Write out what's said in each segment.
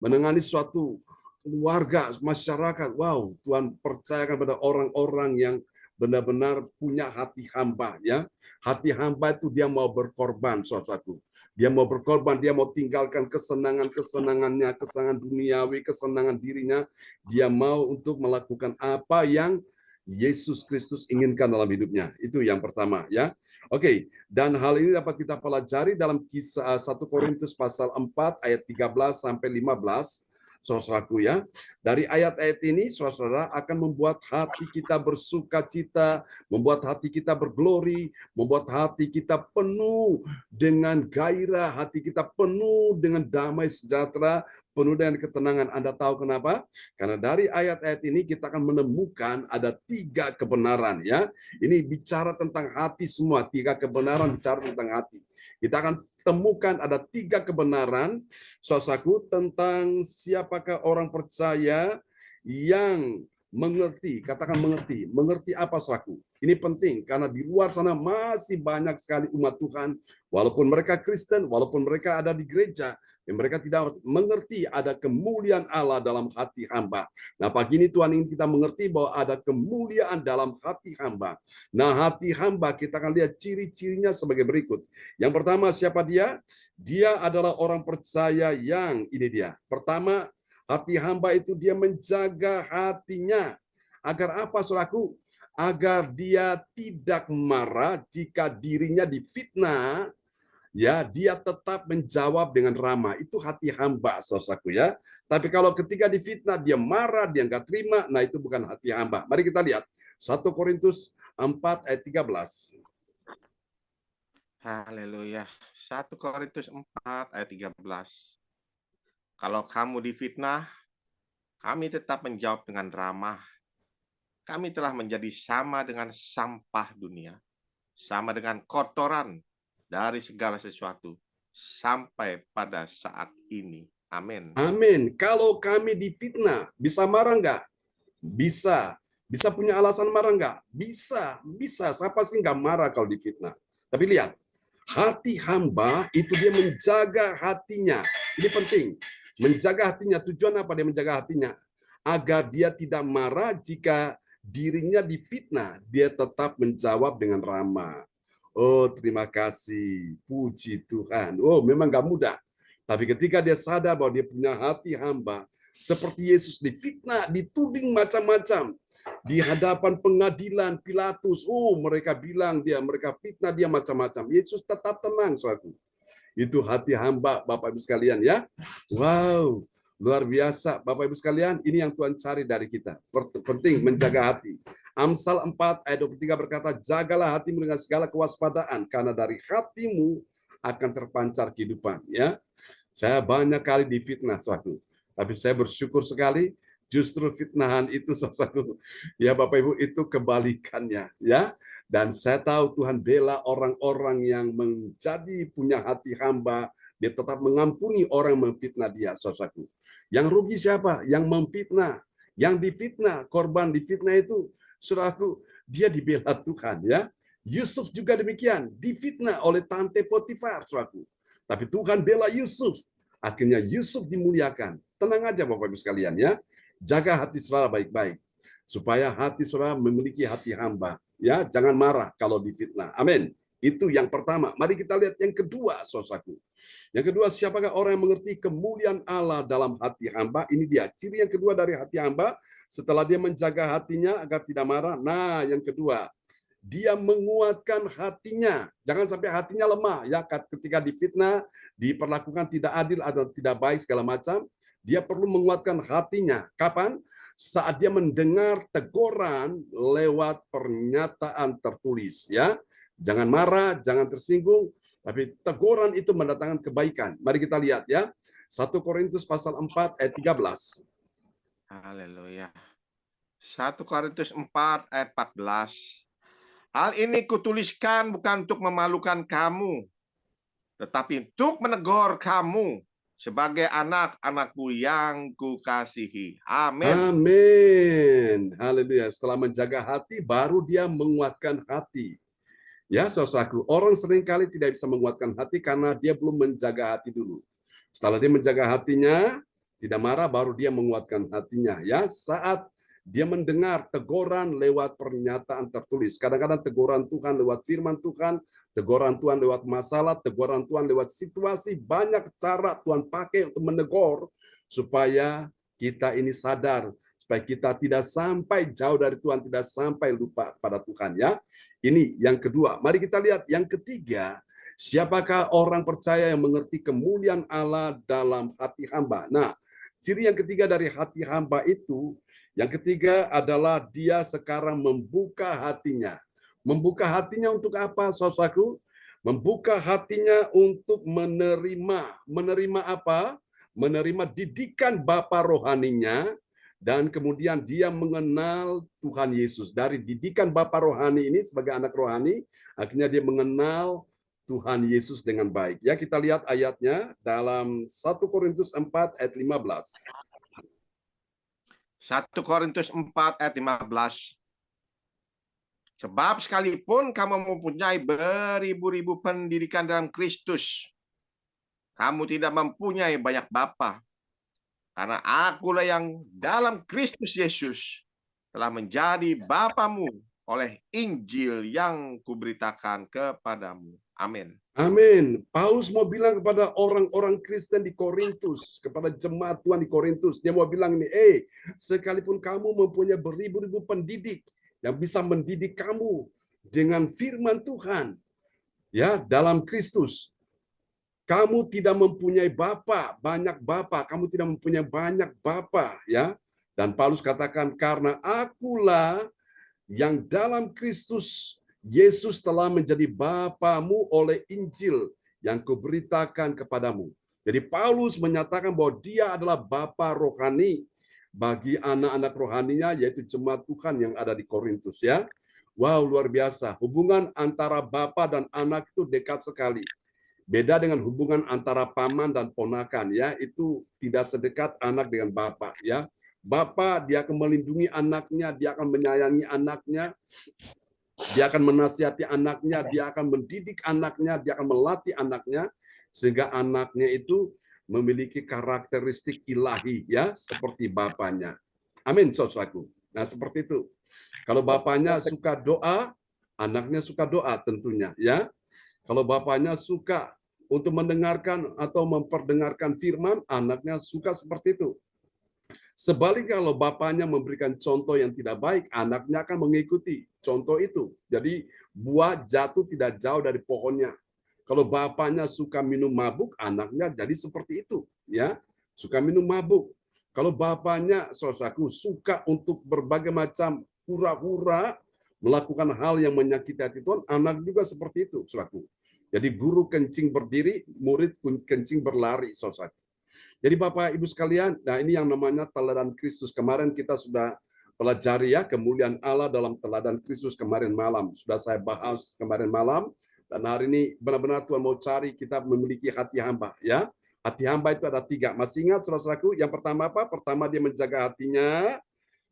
menangani suatu keluarga, masyarakat. Wow, Tuhan percayakan pada orang-orang yang benar-benar punya hati hamba, ya. Hati hamba itu dia mau berkorban, saudaraku. Dia mau berkorban, dia mau tinggalkan kesenangan-kesenangannya, kesenangan duniawi, kesenangan dirinya. Dia mau untuk melakukan apa yang Yesus Kristus inginkan dalam hidupnya. Itu yang pertama, ya. Oke, dan hal ini dapat kita pelajari dalam kisah 1 Korintus pasal 4 ayat 13 sampai 15. Saudaraku, ya. Dari ayat-ayat ini, saudara akan membuat hati kita bersuka cita, membuat hati kita berglori, membuat hati kita penuh dengan gairah, hati kita penuh dengan damai sejahtera, penuh dengan ketenangan. Anda tahu kenapa? Karena dari ayat-ayat ini kita akan menemukan ada 3 kebenaran, ya. Ini bicara tentang hati semua, 3 kebenaran bicara tentang hati. Kita akan temukan ada 3 kebenaran, saudaraku, tentang siapakah orang percaya yang mengerti. Katakan mengerti. Mengerti apa, saudaraku? Ini penting, karena di luar sana masih banyak sekali umat Tuhan, walaupun mereka Kristen, walaupun mereka ada di gereja, mereka tidak mengerti ada kemuliaan Allah dalam hati hamba. Nah, pagi ini Tuhan ingin kita mengerti bahwa ada kemuliaan dalam hati hamba. Nah, hati hamba kita akan lihat ciri-cirinya sebagai berikut. Yang pertama, siapa dia? Dia adalah orang percaya yang, ini dia. Pertama, hati hamba itu dia menjaga hatinya. Agar apa, saudaraku? Agar dia tidak marah jika dirinya difitnah, ya, dia tetap menjawab dengan ramah. Itu hati hamba, saudaraku, ya. Tapi kalau ketika difitnah dia marah, dia nggak terima, nah itu bukan hati hamba. Mari kita lihat 1 Korintus 4 ayat 13. Haleluya. 1 Korintus 4 ayat 13. Kalau kamu difitnah, kami tetap menjawab dengan ramah. Kami telah menjadi sama dengan sampah dunia, sama dengan kotoran dari segala sesuatu, sampai pada saat ini. Amin. Amin. Kalau kami difitnah, bisa marah nggak? Bisa. Bisa punya alasan marah nggak? Bisa. Bisa. Siapa sih nggak marah kalau difitnah? Tapi lihat, hati hamba itu dia menjaga hatinya. Ini penting. Menjaga hatinya. Tujuan apa dia menjaga hatinya? Agar dia tidak marah jika dirinya difitnah. Dia tetap menjawab dengan ramah. Oh, terima kasih. Puji Tuhan. Oh, memang nggak mudah. Tapi ketika dia sadar bahwa dia punya hati hamba, seperti Yesus difitnah, dituding macam-macam di hadapan pengadilan Pilatus. Oh, mereka bilang mereka fitnah dia macam-macam. Yesus tetap tenang, saudaraku. Itu hati hamba, Bapak Ibu sekalian, ya. Wow, luar biasa, Bapak Ibu sekalian. Ini yang Tuhan cari dari kita. Penting menjaga hati. Amsal 4 ayat 23 berkata, jagalah hatimu dengan segala kewaspadaan, karena dari hatimu akan terpancar kehidupan. Ya, saya banyak kali difitnah, saudaraku. Tapi saya bersyukur sekali, justru fitnahan itu, saudaraku, ya Bapak Ibu, itu kebalikannya, ya. Dan saya tahu Tuhan bela orang-orang yang menjadi punya hati hamba, dia tetap mengampuni orang yang memfitnah dia, saudaraku. Yang rugi siapa? Yang memfitnah. Yang difitnah, korban difitnah itu, saudaraku, dia dibela Tuhan, ya. Yusuf juga demikian, difitnah oleh tante Potifar, saudaraku. Tapi Tuhan bela Yusuf. Akhirnya Yusuf dimuliakan. Tenang aja Bapak Ibu sekalian, ya. Jaga hati saudara baik-baik. Supaya hati saudara memiliki hati hamba. Ya, jangan marah kalau difitnah. Amin. Itu yang pertama. Mari kita lihat yang kedua, saudaraku. Yang kedua, siapakah orang yang mengerti kemuliaan Allah dalam hati hamba? Ini dia. Ciri yang kedua dari hati hamba. Setelah dia menjaga hatinya agar tidak marah. Nah, yang kedua, dia menguatkan hatinya. Jangan sampai hatinya lemah, ya. Ketika difitnah, diperlakukan tidak adil atau tidak baik segala macam, dia perlu menguatkan hatinya. Kapan? Saat dia mendengar teguran lewat pernyataan tertulis, ya. Jangan marah, jangan tersinggung, tapi teguran itu mendatangkan kebaikan. Mari kita lihat, ya. 1 Korintus pasal 4 ayat 13. Haleluya. 1 Korintus 4 ayat 14. Hal ini kutuliskan bukan untuk memalukan kamu, tetapi untuk menegur kamu sebagai anak-anakku yang kukasihi. Amin. Amin. Haleluya. Setelah menjaga hati, baru dia menguatkan hati. Ya, saudaraku, orang seringkali tidak bisa menguatkan hati karena dia belum menjaga hati dulu. Setelah dia menjaga hatinya, Tidak marah baru dia menguatkan hatinya. Ya, saat dia mendengar teguran lewat pernyataan tertulis. Kadang-kadang teguran Tuhan lewat firman Tuhan, teguran Tuhan lewat masalah, teguran Tuhan lewat situasi. Banyak cara Tuhan pakai untuk menegur supaya kita ini sadar, supaya kita tidak sampai jauh dari Tuhan, tidak sampai lupa pada Tuhan. Ya, ini yang kedua. Mari kita lihat yang ketiga. Siapakah orang percaya yang mengerti kemuliaan Allah dalam hati hamba? Nah, ciri yang ketiga dari hati hamba itu, yang ketiga adalah dia sekarang membuka hatinya. Membuka hatinya untuk apa, saudaraku? Membuka hatinya untuk menerima. Menerima apa? Menerima didikan Bapa rohaninya, dan kemudian dia mengenal Tuhan Yesus. Dari didikan Bapa rohani ini sebagai anak rohani, akhirnya dia mengenal Tuhan Yesus dengan baik. Ya, kita lihat ayatnya dalam 1 Korintus 4 ayat 15. 1 Korintus 4 ayat 15. Sebab sekalipun kamu mempunyai beribu-ribu pendidikan dalam Kristus, kamu tidak mempunyai banyak bapa. Karena akulah yang dalam Kristus Yesus telah menjadi bapamu oleh Injil yang kuberitakan kepadamu. Amin. Amin. Paulus mau bilang kepada orang-orang Kristen di Korintus, kepada jemaat Tuhan di Korintus, dia mau bilang ini, sekalipun kamu mempunyai beribu-ribu pendidik yang bisa mendidik kamu dengan firman Tuhan, ya, dalam Kristus, kamu tidak mempunyai bapa, banyak bapa, kamu tidak mempunyai banyak bapa, ya. Dan Paulus katakan, karena akulah yang dalam Kristus Yesus telah menjadi bapamu oleh Injil yang kuberitakan kepadamu. Jadi Paulus menyatakan bahwa dia adalah bapa rohani bagi anak-anak rohaninya, yaitu jemaat Tuhan yang ada di Korintus, ya. Wow, luar biasa. Hubungan antara bapa dan anak itu dekat sekali. Beda dengan hubungan antara paman dan ponakan, ya. Itu tidak sedekat anak dengan bapa, ya. Bapa dia akan melindungi anaknya, dia akan menyayangi anaknya, dia akan menasihati anaknya, dia akan mendidik anaknya, dia akan melatih anaknya sehingga anaknya itu memiliki karakteristik ilahi, ya, seperti bapaknya. Amin, saudaraku. Nah, seperti itu. Kalau bapaknya suka doa, anaknya suka doa tentunya, ya. Kalau bapaknya suka untuk mendengarkan atau memperdengarkan firman, anaknya suka seperti itu. Sebaliknya kalau bapaknya memberikan contoh yang tidak baik, anaknya akan mengikuti contoh itu. Jadi buah jatuh tidak jauh dari pohonnya. Kalau bapaknya suka minum mabuk, anaknya jadi seperti itu, ya. Suka minum mabuk. Kalau bapaknya, saudaraku, suka untuk berbagai macam hura-hura, melakukan hal yang menyakiti hati Tuhan, anak juga seperti itu, saudaraku. Jadi guru kencing berdiri, murid kencing berlari, saudaraku. Jadi Bapak Ibu sekalian, nah ini yang namanya teladan Kristus. Kemarin kita sudah pelajari ya kemuliaan Allah dalam teladan Kristus kemarin malam. Sudah saya bahas kemarin malam, dan hari ini benar-benar Tuhan mau cari kita memiliki hati hamba, ya. Hati hamba itu ada 3. Masih ingat saudaraku? Yang pertama apa? Pertama dia menjaga hatinya,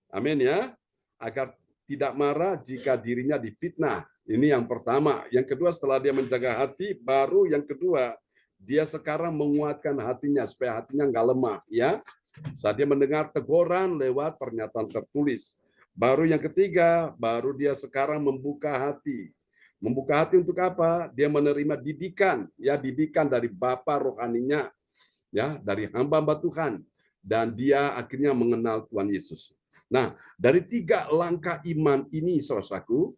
amin ya, agar tidak marah jika dirinya difitnah. Ini yang pertama. Yang kedua, setelah dia menjaga hati, baru yang kedua, dia sekarang menguatkan hatinya supaya hatinya nggak lemah, ya. Saat dia mendengar teguran lewat pernyataan tertulis. Baru yang ketiga, baru dia sekarang membuka hati. Membuka hati untuk apa? Dia menerima didikan, ya, didikan dari Bapa rohaninya, ya, dari hamba-hamba Tuhan, dan dia akhirnya mengenal Tuhan Yesus. Nah, dari 3 langkah iman ini, saudaraku,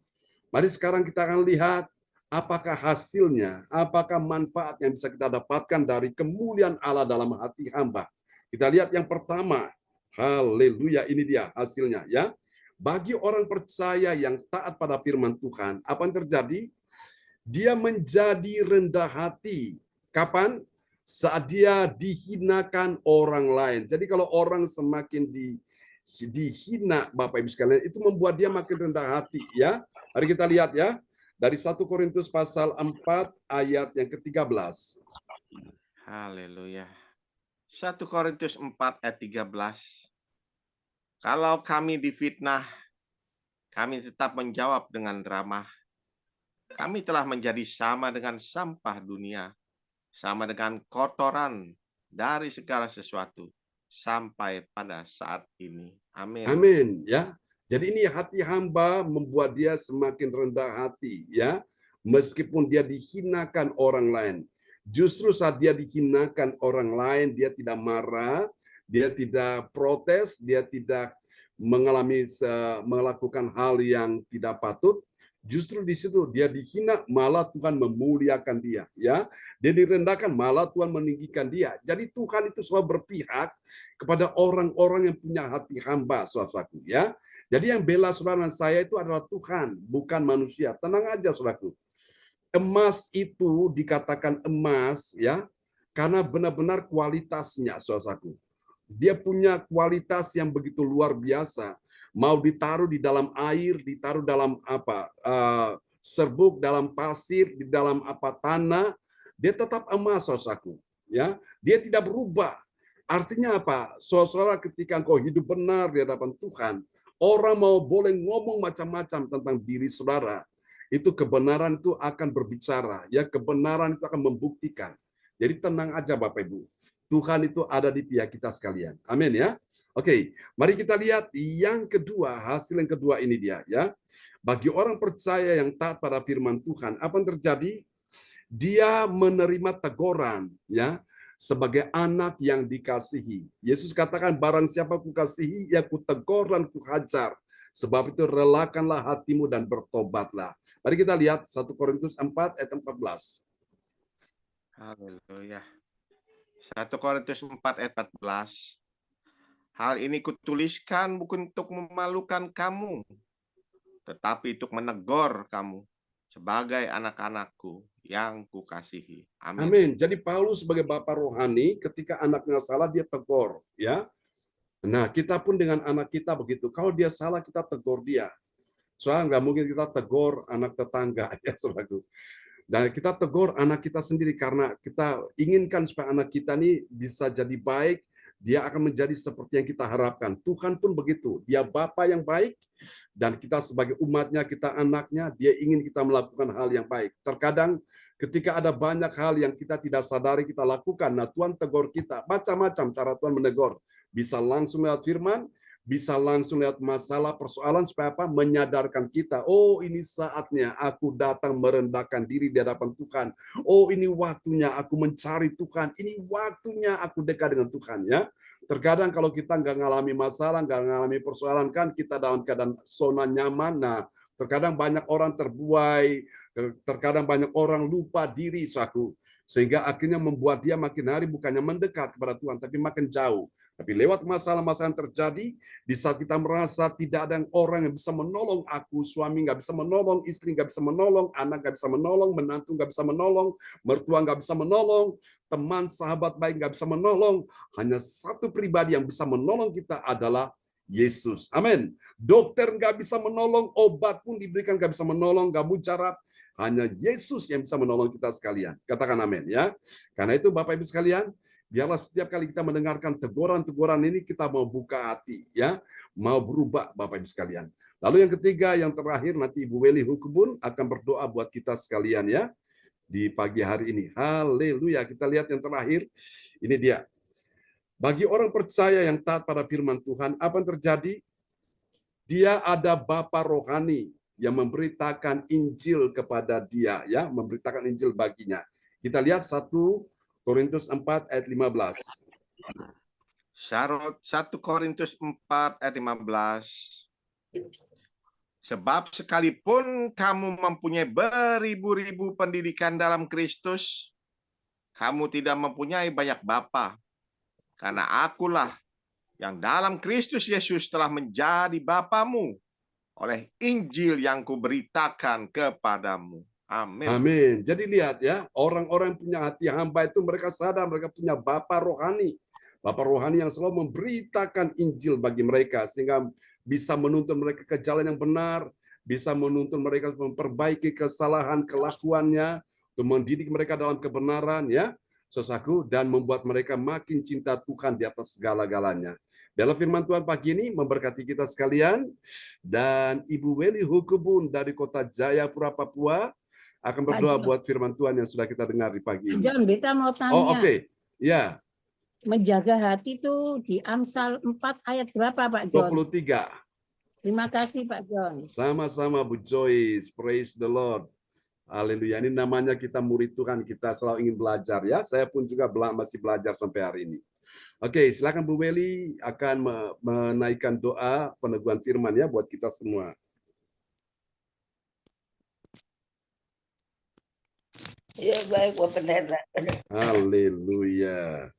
mari sekarang kita akan lihat apakah hasilnya, apakah manfaat yang bisa kita dapatkan dari kemuliaan Allah dalam hati hamba. Kita lihat yang pertama, haleluya, ini dia hasilnya, ya. Bagi orang percaya yang taat pada firman Tuhan, apa yang terjadi? Dia menjadi rendah hati. Kapan? Saat dia dihinakan orang lain. Jadi kalau orang semakin dihina, Bapak Ibu sekalian, itu membuat dia makin rendah hati, ya. Mari kita lihat ya, dari 1 Korintus pasal 4 ayat yang ke-13. Haleluya. 1 Korintus 4 ayat 13. Kalau kami difitnah, kami tetap menjawab dengan ramah. Kami telah menjadi sama dengan sampah dunia, sama dengan kotoran dari segala sesuatu. sampai pada saat ini. Amin. Amin, ya. Jadi ini hati hamba membuat dia semakin rendah hati, ya. Meskipun dia dihinakan orang lain. Justru saat dia dihinakan orang lain, dia tidak marah, dia tidak protes, dia tidak melakukan hal yang tidak patut. Justru di situ dia dihina, malah Tuhan memuliakan dia, ya. Dia direndahkan, malah Tuhan meninggikan dia. Jadi Tuhan itu selalu berpihak kepada orang-orang yang punya hati hamba, saudaraku, ya. Jadi yang bela saudara dan saya itu adalah Tuhan, bukan manusia. Tenang aja, saudaraku. Emas itu dikatakan emas, ya, karena benar-benar kualitasnya, saudaraku. Dia punya kualitas yang begitu luar biasa. Mau ditaruh di dalam air, ditaruh dalam serbuk, dalam pasir, di dalam tanah, dia tetap emas, saudaraku. Ya, dia tidak berubah. Artinya apa? Saudara, ketika engkau hidup benar di hadapan Tuhan, orang mau boleh ngomong macam-macam tentang diri saudara, itu kebenaran itu akan berbicara, ya, kebenaran itu akan membuktikan. Jadi tenang aja Bapak Ibu. Tuhan itu ada di pihak kita sekalian. Amin, ya. Oke, mari kita lihat yang kedua, hasil yang kedua ini dia, ya. Bagi orang percaya yang taat pada firman Tuhan, apa yang terjadi? Dia menerima teguran, ya, sebagai anak yang dikasihi. Yesus katakan, barang siapa kukasihi, ya kutegur dan kuhajar. Sebab itu relakanlah hatimu dan bertobatlah. Mari kita lihat 1 Korintus 4 ayat 14. Haleluya. 1 Korintus 4 ayat 14. Hal ini kutuliskan bukan untuk memalukan kamu, tetapi untuk menegur kamu sebagai anak-anakku yang kukasihi. Amin. Amin. Jadi Paulus sebagai bapak rohani, ketika anaknya salah dia tegur, ya. Nah, kita pun dengan anak kita begitu. Kalau dia salah kita tegur dia. Soalnya nggak mungkin kita tegur anak tetangga, ya saudaraku. Dan kita tegur anak kita sendiri karena kita inginkan supaya anak kita ini bisa jadi baik, dia akan menjadi seperti yang kita harapkan. Tuhan pun begitu, dia Bapa yang baik, dan kita sebagai umatnya, kita anaknya, dia ingin kita melakukan hal yang baik. Terkadang ketika ada banyak hal yang kita tidak sadari kita lakukan, nah Tuhan tegur kita, macam-macam cara Tuhan menegur. Bisa langsung lewat firman, bisa langsung lihat masalah persoalan supaya apa? Menyadarkan kita, oh ini saatnya aku datang merendahkan diri di hadapan Tuhan. Oh ini waktunya aku mencari Tuhan. Ini waktunya aku dekat dengan Tuhan, ya. Terkadang kalau kita nggak ngalami masalah, nggak ngalami persoalan, kan kita dalam keadaan zona nyaman. Nah, terkadang banyak orang terbuai, terkadang banyak orang lupa diri, saku. Sehingga akhirnya membuat dia makin hari bukannya mendekat kepada Tuhan, tapi makin jauh. Tapi lewat masalah-masalah yang terjadi, di saat kita merasa tidak ada orang yang bisa menolong aku, suami nggak bisa menolong, istri nggak bisa menolong, anak nggak bisa menolong, menantu nggak bisa menolong, mertua nggak bisa menolong, teman, sahabat baik nggak bisa menolong, hanya satu pribadi yang bisa menolong kita adalah Yesus. Amin. Dokter nggak bisa menolong, obat pun diberikan nggak bisa menolong, nggak mujarab. Hanya Yesus yang bisa menolong kita sekalian. Katakan amin, ya. Karena itu Bapak Ibu sekalian, biarlah setiap kali kita mendengarkan teguran-teguran ini kita mau buka hati, ya, mau berubah Bapak Ibu sekalian. Lalu yang ketiga, yang terakhir nanti Ibu Weli Hukbun akan berdoa buat kita sekalian, ya, di pagi hari ini. Haleluya. Kita lihat yang terakhir. Ini dia. Bagi orang percaya yang taat pada firman Tuhan, apa yang terjadi? Dia ada bapa rohani yang memberitakan Injil kepada dia, ya, memberitakan Injil baginya. Kita lihat 1 Korintus 4 ayat 15. 1 Korintus 4 ayat 15. Sebab sekalipun kamu mempunyai beribu-ribu pendidikan dalam Kristus, kamu tidak mempunyai banyak bapa. Karena akulah yang dalam Kristus Yesus telah menjadi bapamu oleh Injil yang kuberitakan kepadamu. Amin. Amin. Jadi lihat ya, orang-orang yang punya hati hamba itu mereka sadar mereka punya bapa rohani. Bapa rohani yang selalu memberitakan Injil bagi mereka sehingga bisa menuntun mereka ke jalan yang benar, bisa menuntun mereka memperbaiki kesalahan kelakuannya, untuk mendidik mereka dalam kebenaran, ya, saudaraku, dan membuat mereka makin cinta Tuhan di atas segala-galanya. Dalam firman Tuhan pagi ini memberkati kita sekalian, dan Ibu Weli Hukbun dari kota Jayapura, Papua akan berdoa buat firman Tuhan yang sudah kita dengar di pagi ini. John, Beta mau tanya. Oh, oke. Ya. menjaga hati itu di Amsal 4 ayat berapa Pak John? 23. Terima kasih Pak John. Sama-sama Bu Joyce, praise the Lord. Haleluya. Ini namanya kita murid Tuhan, kita selalu ingin belajar ya. Saya pun juga masih belajar sampai hari ini. Oke, silakan Bu Weli akan menaikkan doa peneguhan firman ya buat kita semua. Ya baik Bapak Pendeta. Haleluya.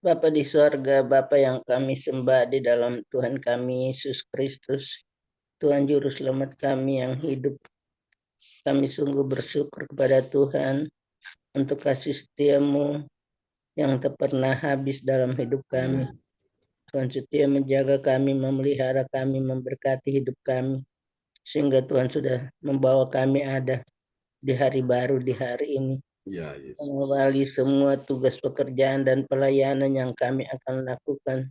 Bapa di sorga, Bapa yang kami sembah di dalam Tuhan kami Yesus Kristus, Tuhan Juru Selamat kami yang hidup. Kami sungguh bersyukur kepada Tuhan untuk kasih setia-Mu yang tak pernah habis dalam hidup kami. Amin. Tuhan setia menjaga kami, memelihara kami, memberkati hidup kami. Sehingga Tuhan sudah membawa kami ada di hari baru di hari ini. Ya, Yesus. Mengawali semua tugas pekerjaan dan pelayanan yang kami akan lakukan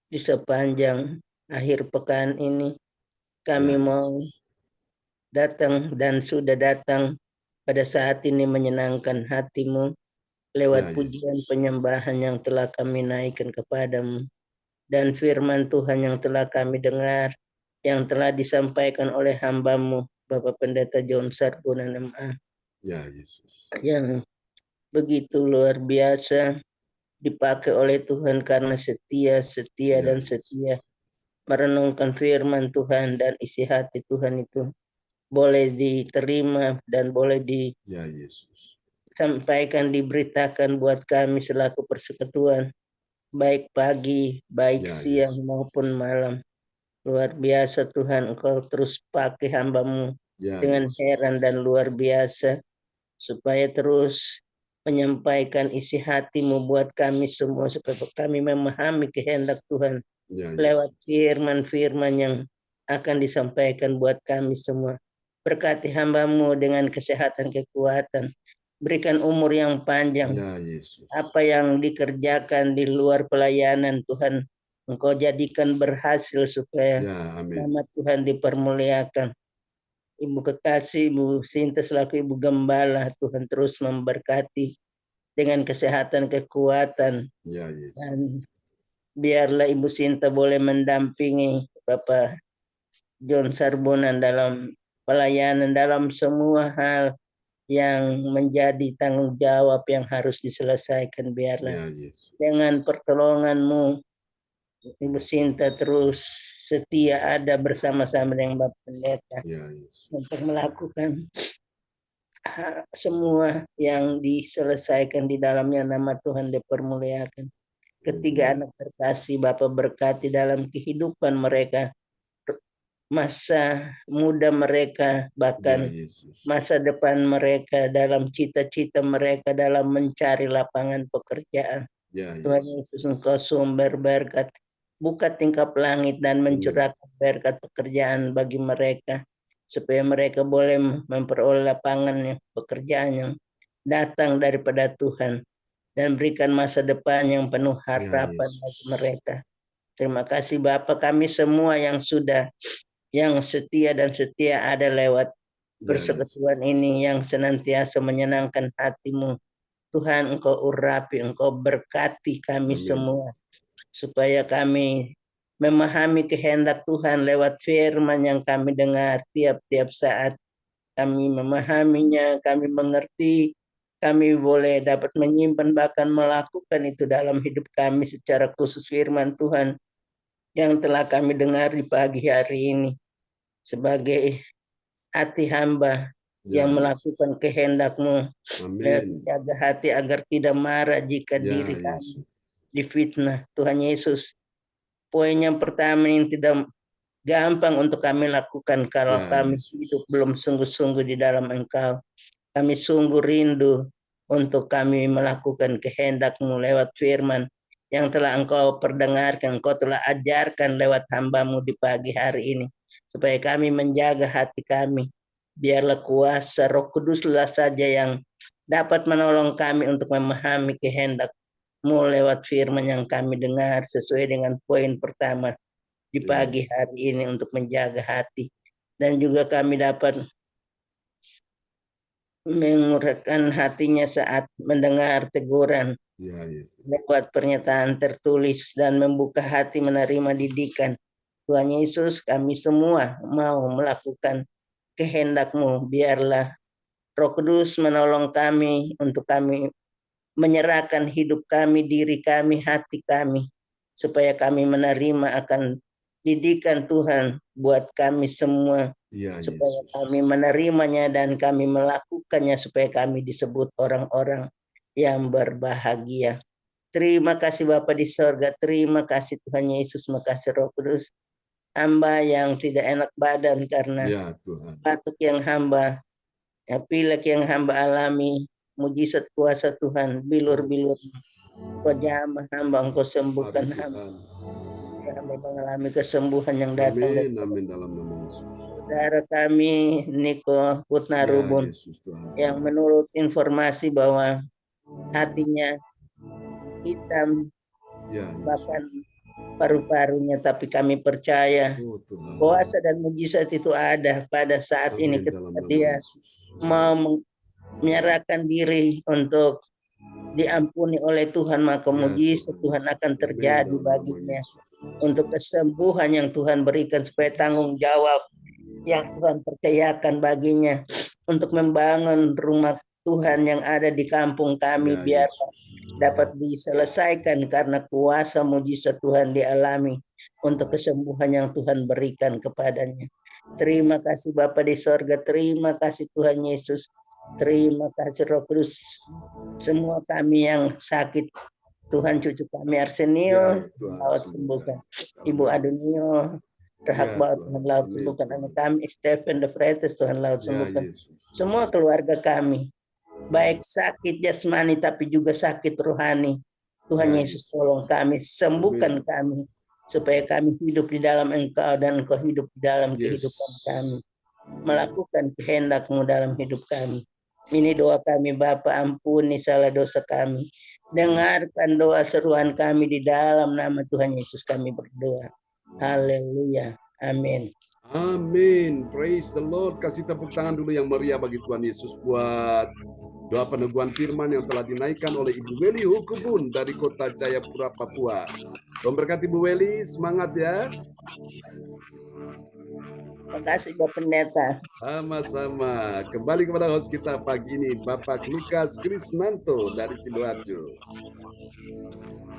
di sepanjang akhir pekan ini. Kami Ya, mau Yesus. datang dan sudah datang pada saat ini menyenangkan hati-Mu Ya, lewat pujian Yesus. penyembahan yang telah kami naikkan kepadamu dan firman Tuhan yang telah kami dengar, yang telah disampaikan oleh hamba-Mu Bapak Pendeta John Sarbunan MA, Ya, Yesus. yang begitu luar biasa dipakai oleh Tuhan karena setia Ya, dan setia merenungkan firman Tuhan, dan isi hati Tuhan itu boleh diterima dan boleh Ya, Yesus. disampaikan, diberitakan buat kami selaku persekutuan, baik pagi, baik Ya, siang Yesus. maupun malam. Luar biasa Tuhan, Engkau terus pakai hamba-Mu Ya, dengan Yesus. heran dan luar biasa, supaya terus menyampaikan isi hati-Mu buat kami semua, supaya kami memahami kehendak Tuhan Ya, lewat Yesus. firman-firman yang akan disampaikan buat kami semua. Berkati hamba-Mu dengan kesehatan, kekuatan. Berikan umur yang panjang. Ya, Yesus. Apa yang dikerjakan di luar pelayanan Tuhan, Engkau jadikan berhasil supaya Ya, amin. nama Tuhan dipermuliakan. Ibu kekasih, Ibu Sinta selaku Ibu Gembala, Tuhan terus memberkati dengan kesehatan, kekuatan, Ya, Yesus. dan biarlah Ibu Sinta boleh mendampingi Bapak John Sarbonan dalam pelayanan, dalam semua hal yang menjadi tanggung jawab yang harus diselesaikan. Biarlah Ya, Yesus. dengan pertolongan-Mu, Ibu Sinta terus setia ada bersama-sama dengan Bapak Pendeta Ya, Yesus. untuk melakukan semua yang diselesaikan di dalamnya, nama Tuhan dipermuliakan. Ketiga Amin. anak terkasih, Bapak berkati dalam kehidupan mereka, masa muda mereka, Ya, bahkan Yesus. masa depan mereka, dalam cita-cita mereka dalam mencari lapangan pekerjaan. Ya, Tuhan Yesus. Yesus, Engkau sumber berkat, buka tingkap langit dan Amin. mencurahkan berkat pekerjaan bagi mereka, supaya mereka boleh memperoleh lapangan pekerjaan yang datang daripada Tuhan, dan berikan masa depan yang penuh Ya, harapan bagi Yesus. mereka. Terima kasih Bapak, kami semua yang setia dan setia ada lewat Ya, Yesus. persekutuan ini, yang senantiasa menyenangkan hati-Mu. Tuhan, Engkau urapi, Engkau berkati kami Amin. semua, supaya kami memahami kehendak Tuhan lewat firman yang kami dengar tiap-tiap saat. Kami memahaminya, kami mengerti, kami boleh dapat menyimpan bahkan melakukan itu dalam hidup kami, secara khusus firman Tuhan yang telah kami dengar di pagi hari ini, sebagai hati hamba Ya, yang Yesus. melakukan kehendak-Mu, dan Amin. jaga hati agar tidak marah jika Ya, diri kami Yesus. difitnah. Tuhan Yesus, poin yang pertama yang tidak gampang untuk kami lakukan kalau Ya, kami Yesus. hidup belum sungguh-sungguh di dalam Engkau. Kami sungguh rindu untuk kami melakukan kehendak-Mu lewat firman yang telah Engkau perdengarkan, Engkau telah ajarkan lewat hamba-Mu di pagi hari ini, supaya kami menjaga hati kami. Biarlah kuasa Roh Kuduslah saja yang dapat menolong kami untuk memahami kehendak-Mu lewat firman yang kami dengar, sesuai dengan poin pertama di Ya, pagi hari ini, untuk menjaga hati. Dan juga kami dapat menguratkan hatinya saat mendengar teguran Ya, ya. lewat pernyataan tertulis dan membuka hati menerima didikan. Tuhan Yesus, kami semua mau melakukan kehendak-Mu. Biarlah Roh Kudus menolong kami untuk kami menyerahkan hidup kami, diri kami, hati kami, supaya kami menerima akan didikan Tuhan buat kami semua, Ya, supaya Yesus. kami menerimanya dan kami melakukannya, supaya kami disebut orang-orang yang berbahagia. Terima kasih Bapa di sorga, terima kasih Tuhan Yesus, makasih Roh Kudus. Hamba yang tidak enak badan karena Ya, Tuhan. batuk yang hamba, ya, pilek yang hamba alami, mujizat kuasa Tuhan, bilur-bilur wajah hamba Engkau Mari sembuhkan hamba. Tuhan. Hamba mengalami kesembuhan yang datang dari Amin, amin dalam nama Yesus. saudara kami Niko Ya, Putnarubun Yesus Tuhan. yang menurut informasi bahwa hatinya hitam, Ya, bahkan Yesus. paru-parunya, tapi kami percaya Oh, Tuhan. kuasa dan mujizat itu ada pada saat ini Amin dalam ketika nama dia Yesus. mau menyerahkan diri untuk diampuni oleh Tuhan, maka Ya, mujizat Tuhan Yesus. akan Amin terjadi dalam nama baginya. Yesus. Untuk kesembuhan yang Tuhan berikan, supaya tanggung jawab yang Tuhan percayakan baginya untuk membangun rumah Tuhan yang ada di kampung kami, Ya, biar Yesus. dapat diselesaikan karena kuasa mujizat Tuhan dialami untuk kesembuhan yang Tuhan berikan kepadanya. Terima kasih Bapa di sorga, terima kasih Tuhan Yesus, terima kasih Roh Kudus. Semua kami yang sakit, Tuhan, cucu kami Arsenio, Ya, Tuhan. laut Sembuhkan. sembuhkan. Ibu Adunio, Rahak Ya, Baut, Tuhan. Tuhan laut Amin, sembuhkan. Tuhan. Anak kami Stephen de Freitas, Tuhan laut Ya, sembuhkan. Yesus. Semua keluarga kami, baik sakit jasmani tapi juga sakit rohani. Tuhan Ya, Yesus Yesus. tolong kami, sembuhkan Amin. kami, supaya kami hidup di dalam Engkau dan Engkau hidup di dalam Yes. kehidupan kami. Melakukan kehendak-Mu dalam hidup kami. Ini doa kami Bapa, ampuni salah dosa kami. Dengarkan doa seruan kami di dalam nama Tuhan Yesus kami berdoa. Haleluya. Amin. Amin. Praise the Lord. Kasih tepuk tangan dulu yang meriah bagi Tuhan Yesus buat doa peneguhan firman yang telah dinaikkan oleh Ibu Weli Hukubun dari Kota Jayapura, Papua. Tuhan berkati Ibu Weli, semangat ya. Terima kasih Bapak Pendeta. Sama-sama. Kembali kepada host kita pagi ini, Bapak Lukas Krisnanto dari Sidoarjo.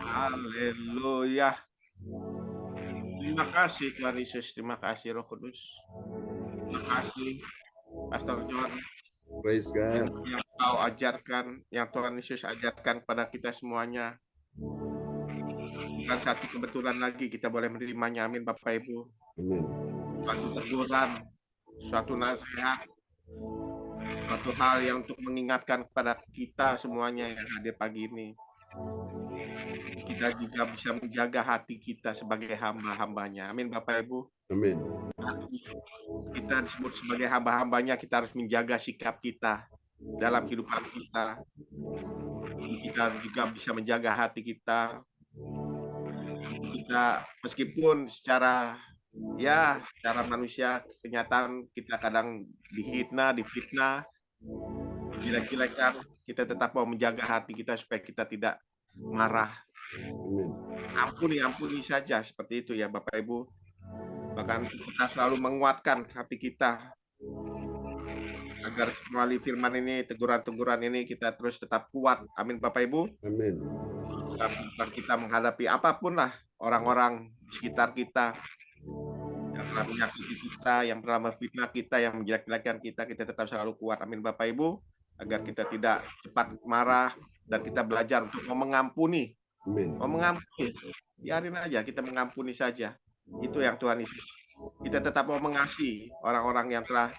Haleluya. Terima kasih Tuhan Yesus, terima kasih Roh Kudus. Terima kasih Pastor John Praise God. yang kau ajarkan, yang Tuhan Yesus ajarkan kepada kita semuanya. Bukan satu kebetulan lagi kita boleh menerimanya. Amin Bapak Ibu. Amin. Suatu teguran, suatu nasihat, suatu hal yang untuk mengingatkan kepada kita semuanya yang hadir pagi ini. Kita juga bisa menjaga hati kita sebagai hamba-hambanya. Amin Bapak Ibu. Amin. Kita disebut sebagai hamba-hambanya, kita harus menjaga sikap kita dalam kehidupan kita. Kita juga bisa menjaga hati kita. Kita meskipun secara manusia kenyataan kita kadang dihina, difitnah, jelek-jelekan, kita tetap mau menjaga hati kita supaya kita tidak marah. Amin. Ampuni saja, seperti itu ya Bapak Ibu. Bahkan kita selalu menguatkan hati kita agar melalui firman ini, teguran-teguran ini kita terus tetap kuat. Amin Bapak Ibu. Amin. Dalam kita menghadapi apapun lah orang-orang di sekitar kita yang telah menyakiti kita, yang telah memfitnah kita, yang menjelek-jelekan kita, kita tetap selalu kuat. Amin Bapak Ibu. Agar kita tidak cepat marah dan kita belajar untuk mau mengampuni. Amin. Mau mengampuni, biarin aja, kita mengampuni saja. Itu yang Tuhan Yesus. Kita tetap mau mengasihi orang-orang yang telah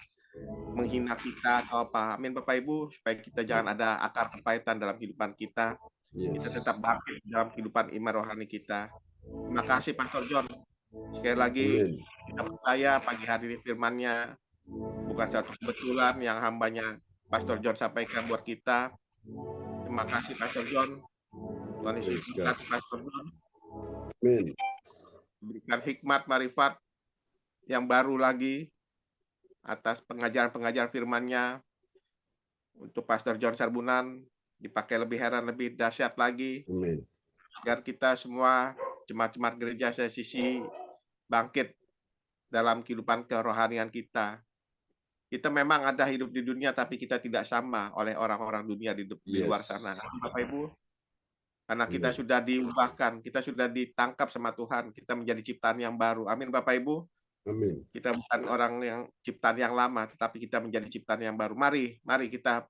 menghina kita atau apa. Amin Bapak Ibu, supaya kita jangan ada akar kepahitan dalam kehidupan kita. Kita tetap bangkit dalam kehidupan iman rohani kita. Terima kasih Pastor John. Sekali lagi, Amin. kita percaya pagi hari ini firman-Nya bukan satu kebetulan yang hambanya Pastor John sampaikan buat kita. Terima kasih Pastor John. Tuhan Yesus berkati Pastor John. Amin. Berikan hikmat, marifat yang baru lagi atas pengajaran-pengajaran firman-Nya untuk Pastor John Sarbunan dipakai lebih heran, lebih dahsyat lagi, Amin. agar kita semua jemaat-jemaat gereja CCC bangkit dalam kehidupan kerohanian kita. Kita memang ada hidup di dunia, tapi kita tidak sama oleh orang-orang dunia di luar sana. Bapak Ibu, karena kita Amin. sudah diubahkan, kita sudah ditangkap sama Tuhan, kita menjadi ciptaan yang baru. Amin Bapak Ibu. Amin. Kita bukan orang yang ciptaan yang lama, tetapi kita menjadi ciptaan yang baru. Mari kita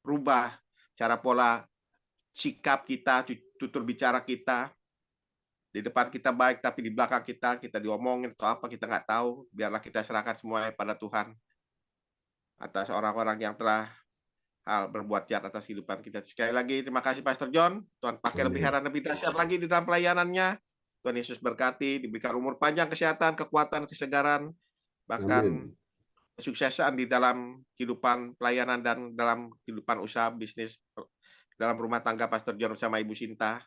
rubah cara pola sikap kita, tutur bicara kita. Di depan kita baik, tapi di belakang kita diomongin atau apa kita nggak tahu. Biarlah kita serahkan semuanya pada Tuhan. Atas orang-orang yang telah berbuat jahat atas kehidupan kita. Sekali lagi terima kasih Pastor John. Tuhan pakai lebih heran, lebih dahsyat lagi di dalam pelayanannya. Tuhan Yesus berkati, diberikan umur panjang, kesehatan, kekuatan, kesegaran, bahkan kesuksesan di dalam kehidupan pelayanan dan dalam kehidupan usaha bisnis dalam rumah tangga Pastor John bersama Ibu Sinta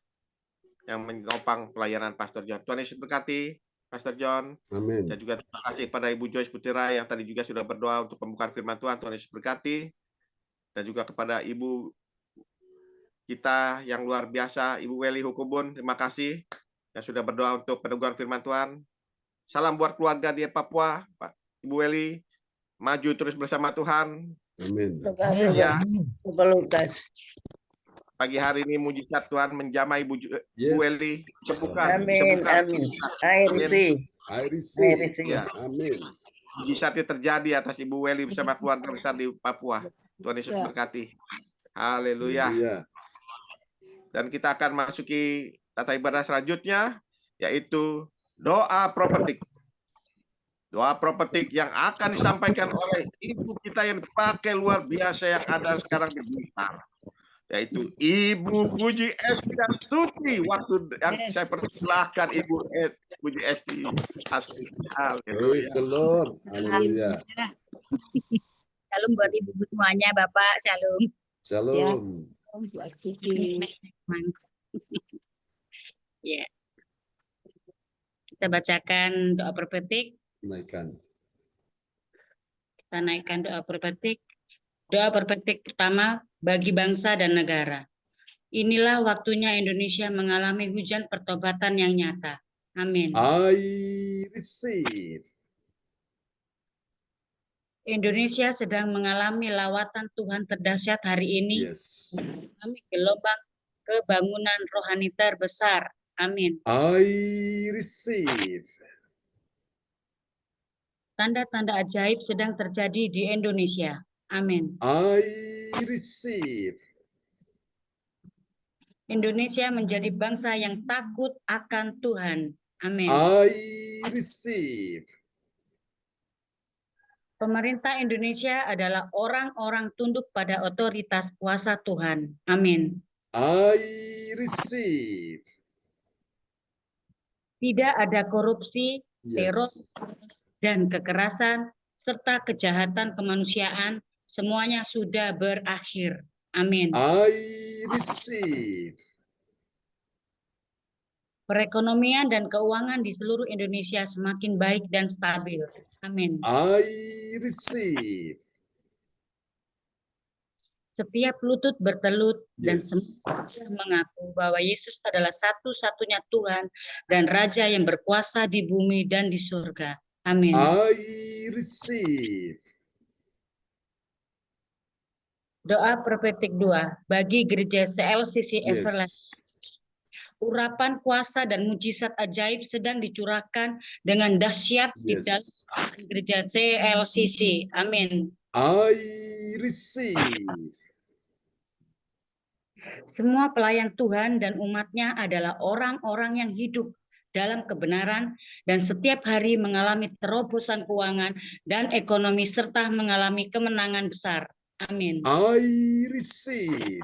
yang menopang pelayanan Pastor John. Tuhan Yesus berkati Pastor John. Amin. Dan juga terima kasih pada Ibu Joyce Putera yang tadi juga sudah berdoa untuk pembukaan firman Tuhan. Tuhan Yesus berkati. Dan juga kepada Ibu kita yang luar biasa, Ibu Weli Hukubun, terima kasih yang sudah berdoa untuk peneguhan firman Tuhan. Salam buat keluarga di Papua, Pak Ibu Weli, maju terus bersama Tuhan. Amin. Ya, Bapak Lukas. pagi hari ini mujizat Tuhan menjamah Ibu Weli, sembuhkan, Amin. Amin. I receive. Ya. Amin. Mujizatnya terjadi atas Ibu Weli bersama keluarga besar di Papua. Tuhan Yesus berkati. Haleluya. Dan kita akan masuki tata ibadah selanjutnya, yaitu doa prophetik. Doa prophetik yang akan disampaikan oleh ibu kita yang dipakai luar biasa yang ada sekarang di Blitar, yaitu Ibu Puji Esti Astuti. Waktu yang saya persilahkan Ibu Puji Esti Astuti. Praise the Lord. Haleluya. Shalom buat ibu semuanya, Bapak. Shalom. Shalom. Ya. Kita bacakan doa prophetik. Naikkan. Kita naikkan doa prophetik. Doa prophetik pertama bagi bangsa dan negara. Inilah waktunya Indonesia mengalami hujan pertobatan yang nyata. Amin. I receive. Indonesia sedang mengalami lawatan Tuhan terdahsyat hari ini. Yes. Mengalami gelombang kebangunan rohani terbesar. Amin. I receive. Tanda-tanda ajaib sedang terjadi di Indonesia. Amin. I receive. Indonesia menjadi bangsa yang takut akan Tuhan. Amin. I receive. Pemerintah Indonesia adalah orang-orang tunduk pada otoritas kuasa Tuhan. Amin. I receive. Tidak ada korupsi, teror, Yes. dan kekerasan, serta kejahatan kemanusiaan, semuanya sudah berakhir. Amin. I receive. Perekonomian dan keuangan di seluruh Indonesia semakin baik dan stabil. Amin. I receive. Setiap lutut bertelut dan Yes. semua mengaku bahwa Yesus adalah satu-satunya Tuhan dan Raja yang berkuasa di bumi dan di surga. Amin. I receive. Doa prophetik 2 bagi gereja CLCC Everlasting. Yes. Urapan kuasa dan mujizat ajaib sedang dicurahkan dengan dahsyat di dalam Yes. gereja CLCC. Amin. I receive. Semua pelayan Tuhan dan umatnya adalah orang-orang yang hidup dalam kebenaran dan setiap hari mengalami terobosan keuangan dan ekonomi serta mengalami kemenangan besar. Amin. I receive.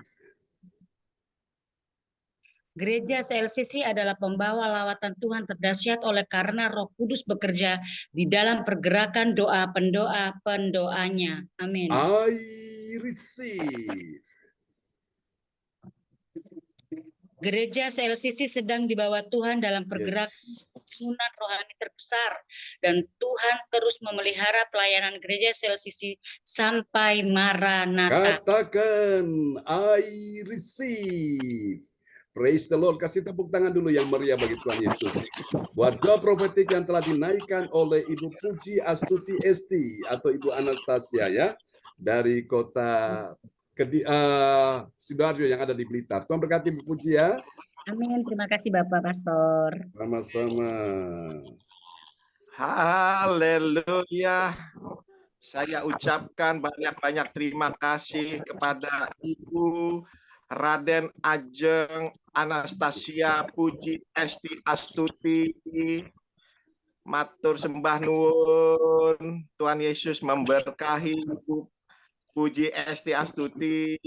Gereja CLCC adalah pembawa lawatan Tuhan terdahsyat oleh karena Roh Kudus bekerja di dalam pergerakan doa pendoanya. Amin. I receive. Gereja CLCC sedang dibawa Tuhan dalam pergerakan Yes. pembangunan rohani terbesar, dan Tuhan terus memelihara pelayanan gereja CLCC sampai Maranatha. Katakan, I receive. Praise the Lord. Kasih tepuk tangan dulu yang meriah bagi Tuhan Yesus. Buat doa profetik yang telah dinaikkan oleh Ibu Puji Astuti Esti atau Ibu Anastasia ya, dari kota Sidoarjo yang ada di Blitar. Tuhan berkati Ibu Puji ya. Amin. Terima kasih Bapak Pastor. Sama-sama. Haleluya. Saya ucapkan banyak-banyak terima kasih kepada Ibu Raden Ajeng Anastasia Puji Esti Astuti. Matur sembah nuwun. Tuhan Yesus memberkahi Ibu Puji Esti Astuti.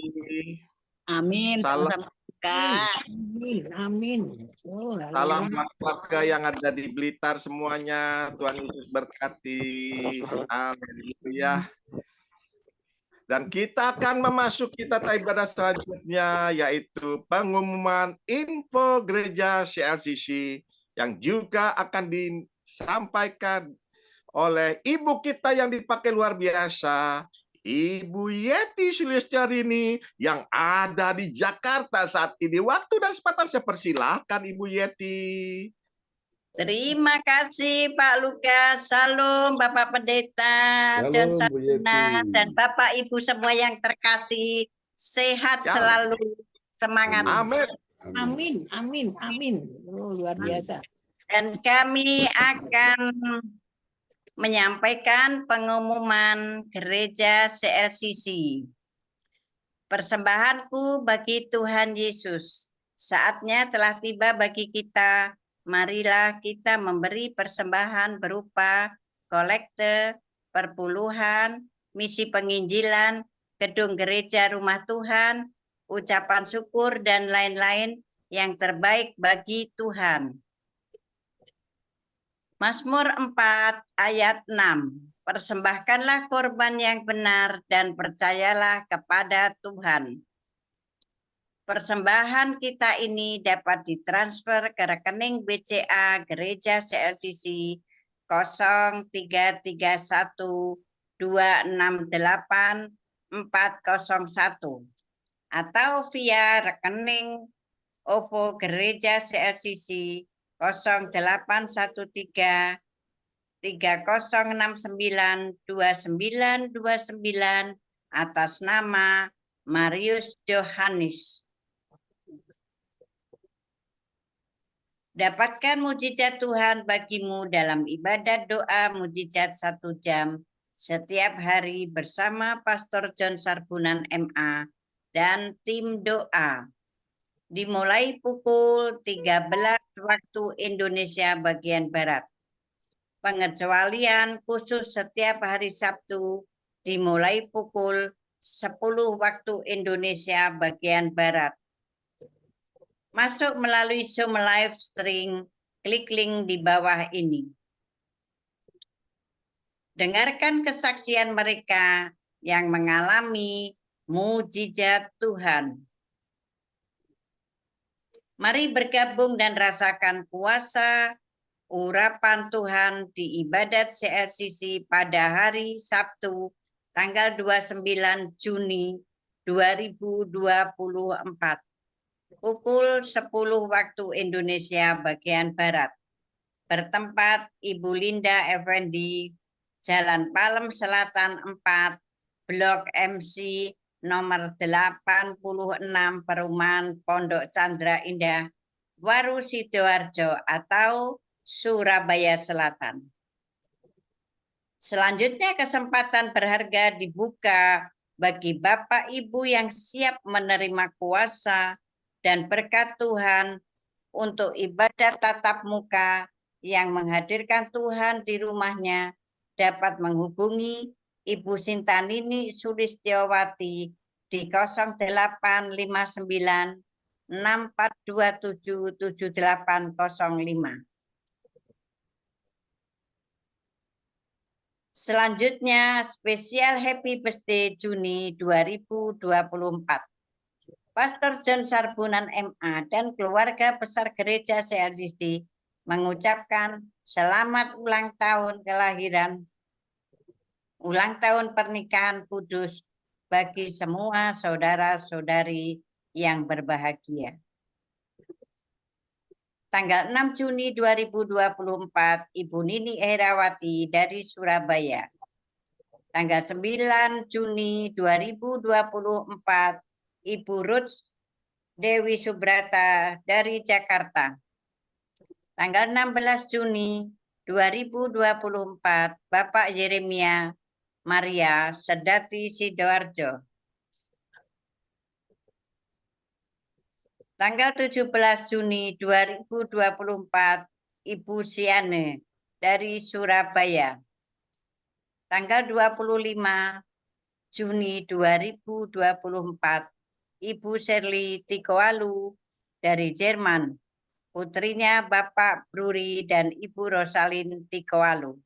Amin. Salam. Sama-sama Kak. Amin. Amin. Oh, Salam haleluya. buat keluarga yang ada di Blitar semuanya. Tuhan Yesus berkati. Haleluya. Dan kita akan memasuki tata ibadah selanjutnya, yaitu pengumuman info gereja CLCC yang juga akan disampaikan oleh ibu kita yang dipakai luar biasa, Ibu Yeti Sulistiarini yang ada di Jakarta saat ini. Waktu dan kesempatan saya persilahkan Ibu Yeti. Terima kasih Pak Lukas. Salam Bapak Pendeta John Shalom Bu Sabina Yeti. dan Bapak Ibu semua yang terkasih. Sehat Ya. selalu, semangat. Amin. Amin. Amin. Amin. Oh, luar biasa. Dan kami akan menyampaikan pengumuman gereja CLCC. Persembahanku bagi Tuhan Yesus. Saatnya telah tiba bagi kita. Marilah kita memberi persembahan berupa kolekte, perpuluhan, misi penginjilan, gedung gereja rumah Tuhan, ucapan syukur, dan lain-lain yang terbaik bagi Tuhan. Mazmur 4 ayat 6. Persembahkanlah korban yang benar dan percayalah kepada Tuhan. Persembahan kita ini dapat ditransfer ke rekening BCA Gereja CLCC 0331 268 401 atau via rekening OVO Gereja CLCC 0813 3069 2929 atas nama Marius Johannes. Dapatkan mujizat Tuhan bagimu dalam ibadat doa mujizat 1 jam setiap hari bersama Pastor John Sarbunan MA dan tim doa. Dimulai pukul 13 waktu Indonesia bagian Barat. Pengecualian khusus setiap hari Sabtu dimulai pukul 10 waktu Indonesia bagian Barat. Masuk melalui Zoom live stream, klik link di bawah ini. Dengarkan kesaksian mereka yang mengalami mujizat Tuhan. Mari bergabung dan rasakan kuasa urapan Tuhan di ibadat CLCC pada hari Sabtu tanggal 29 Juni 2024. Pukul 10 waktu Indonesia bagian Barat. Bertempat Ibu Linda Effendi, Jalan Palem Selatan 4, Blok MC nomor 86, Perumahan Pondok Chandra Indah, Waru Sidoarjo atau Surabaya Selatan. Selanjutnya kesempatan berharga dibuka bagi Bapak Ibu yang siap menerima kuasa dan berkat Tuhan untuk ibadat tatap muka yang menghadirkan Tuhan di rumahnya dapat menghubungi Ibu Sintanini Sulistiowati di 0859 6427 7805. Selanjutnya spesial Happy Birthday Juni 2024. Pastor John Sarbunan MA dan keluarga besar gereja CRCC mengucapkan selamat ulang tahun kelahiran, ulang tahun pernikahan kudus bagi semua saudara-saudari yang berbahagia. Tanggal 6 Juni 2024, Ibu Nini Herawati dari Surabaya. Tanggal 9 Juni 2024, Ibu Ruth Dewi Subrata dari Jakarta. Tanggal 16 Juni 2024, Bapak Yeremia Maria Sedati Sidoarjo. Tanggal 17 Juni 2024, Ibu Siane dari Surabaya. Tanggal 25 Juni 2024, Ibu Shirley Tikoalu dari Jerman. Putrinya Bapak Bruri dan Ibu Rosalin Tikoalu.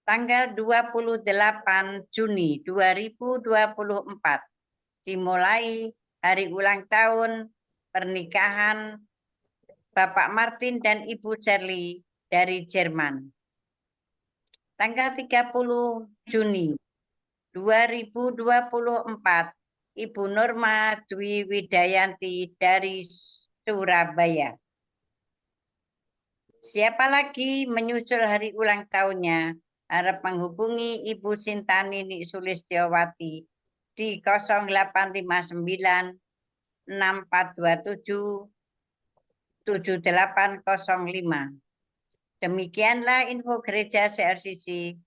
Tanggal 28 Juni 2024, dimulai hari ulang tahun pernikahan Bapak Martin dan Ibu Shirley dari Jerman. Tanggal 30 Juni 2024, Ibu Norma Dwi Widayanti dari Surabaya. Siapa lagi menyusul hari ulang tahunnya, harap menghubungi Ibu Sinta Nini Sulistiowati di 0859 6427 7805. Demikianlah info gereja CRCC.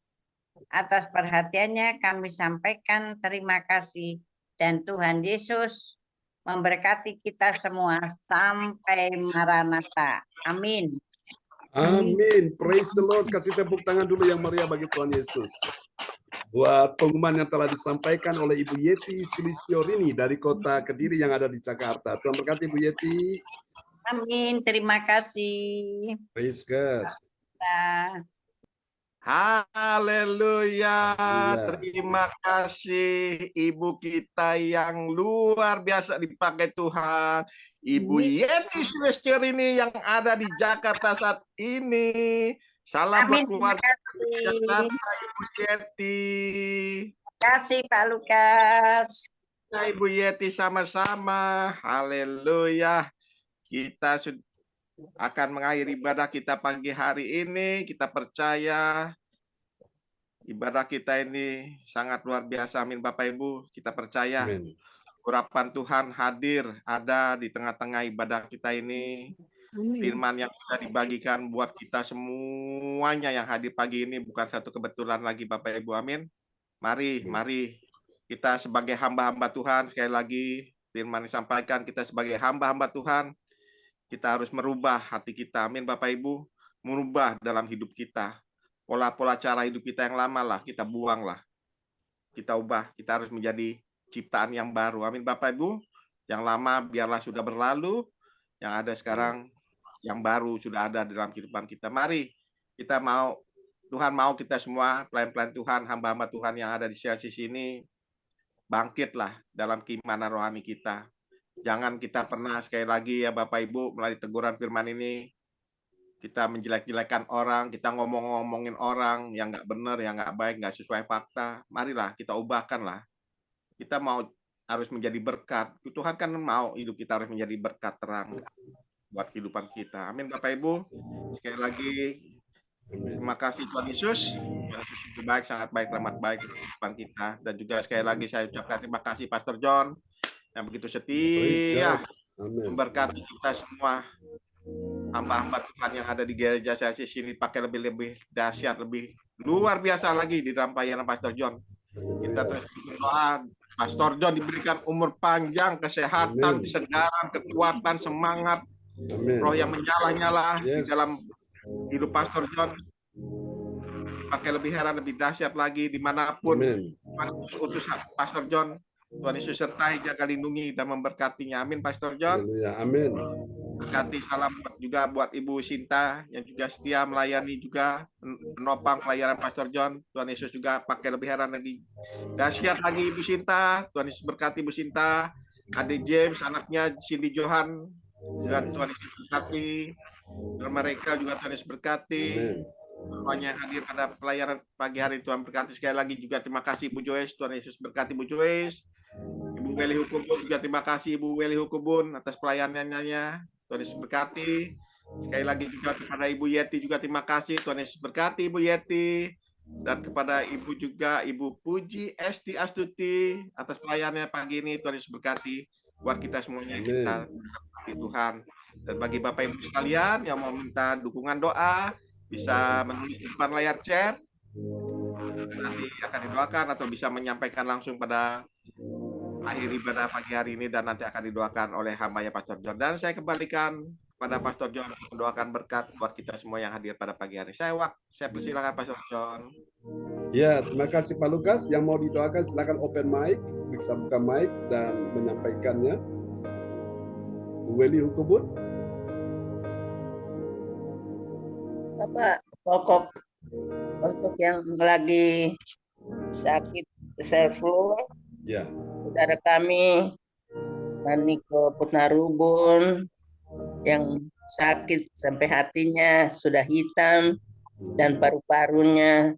Atas perhatiannya kami sampaikan terima kasih dan Tuhan Yesus memberkati kita semua sampai Maranatha. Amin. Amin. Praise the Lord. Kasih tepuk tangan dulu yang meriah bagi Tuhan Yesus. Buat pengumuman yang telah disampaikan oleh Ibu Yeti Sulistiorini dari kota Kediri yang ada di Jakarta. Tuhan berkati Ibu Yeti. Amin. Terima kasih. Praise God. Nah. Haleluya. Haleluya. Terima kasih Ibu kita yang luar biasa dipakai Tuhan. Ibu Yeti Sulistiorini yang ada di Jakarta saat ini. Salam buat keluarga Jakarta, Ibu Yeti. Terima kasih Pak Lukas. Ya, Ibu Yeti sama-sama. Haleluya. Kita akan mengakhiri ibadah kita pagi hari ini. Kita percaya ibadah kita ini sangat luar biasa. Amin Bapak Ibu. Kita percaya Amin. urapan Tuhan hadir ada di tengah-tengah ibadah kita ini. Firman yang sudah dibagikan buat kita semuanya yang hadir pagi ini bukan satu kebetulan lagi Bapak Ibu. Amin. Mari kita sebagai hamba-hamba Tuhan, sekali lagi firman disampaikan, kita sebagai hamba-hamba Tuhan, kita harus merubah hati kita. Amin Bapak Ibu. Merubah dalam hidup kita. Pola-pola cara hidup kita yang lama lah, kita buang lah. Kita ubah, kita harus menjadi ciptaan yang baru. Amin Bapak Ibu. Yang lama biarlah sudah berlalu. Yang ada sekarang yang baru sudah ada dalam kehidupan kita. Mari kita Tuhan mau kita semua, pelayan-pelayan Tuhan, hamba-hamba Tuhan yang ada di CRCC ini, bangkitlah dalam keimanan rohani kita. Jangan kita pernah, sekali lagi ya Bapak Ibu, melalui teguran firman ini, kita menjelek-jelekan orang, kita ngomong-ngomongin orang yang nggak benar, yang nggak baik, nggak sesuai fakta. Marilah kita ubahkanlah. Kita harus menjadi berkat. Tuhan kan mau hidup kita harus menjadi berkat terang buat kehidupan kita. Amin Bapak Ibu. Sekali lagi, terima kasih Tuhan Yesus. Tuhan Yesus itu baik, sangat baik, rahmat baik kehidupan kita. Dan juga sekali lagi saya ucapkan terima kasih Pastor John yang begitu setia memberkati kita semua hamba-hamba Tuhan yang ada di gereja CRCC ini, pakai lebih dahsyat, lebih luar biasa lagi di dalam pelayanan Pastor John. Kita terus berdoa Pastor John diberikan umur panjang, kesehatan, kesegaran, kekuatan, semangat, roh yang menyala-nyala di dalam hidup Pastor John. Pakai lebih heran, lebih dahsyat lagi dimanapun utus Pastor John. Tuhan Yesus sertai, jaga, lindungi, dan memberkatinya. Amin, Pastor John. Amin. Berkati salam juga buat Ibu Sinta yang juga setia melayani juga, menopang pelayanan Pastor John. Tuhan Yesus juga pakai lebih heran lagi. Dahsyat lagi Ibu Sinta. Tuhan Yesus berkati Ibu Sinta. Adik James, anaknya Cindy Johan. Ya, Dan Tuhan Yesus berkati. Dan mereka juga Tuhan Yesus berkati. amin. Semuanya hadir pada pelayanan pagi hari, Tuhan berkati. Sekali lagi juga terima kasih Ibu Joyce. Tuhan Yesus berkati Ibu Joyce. Ibu Weli Hukubun juga terima kasih Ibu Weli Hukubun atas pelayanannya. Tuhan Yesus berkati. Sekali lagi juga kepada Ibu Yeti juga terima kasih. Tuhan Yesus berkati Ibu Yeti. Dan kepada Ibu juga Ibu Puji Esti Astuti atas pelayanannya pagi ini. Tuhan Yesus berkati buat kita semuanya. Amin. Kita berkati Tuhan. Dan bagi Bapak Ibu sekalian yang mau minta dukungan doa, bisa menulis di depan layar chat. Nanti akan didoakan atau bisa menyampaikan langsung pada akhir ibadah pagi hari ini dan nanti akan didoakan oleh hambanya Pastor John. Dan saya kembalikan kepada Pastor John untuk mendoakan berkat buat kita semua yang hadir pada pagi hari. Saya persilakan Pastor John. Ya, terima kasih Pak Lukas. Yang mau didoakan silakan open mic, bisa buka mic dan menyampaikannya. Bu Weli Hukubun. Bapak, pokok untuk yang lagi sakit saya flu, Ya, saudara kami Niko Putnarubun yang sakit sampai hatinya sudah hitam dan paru-parunya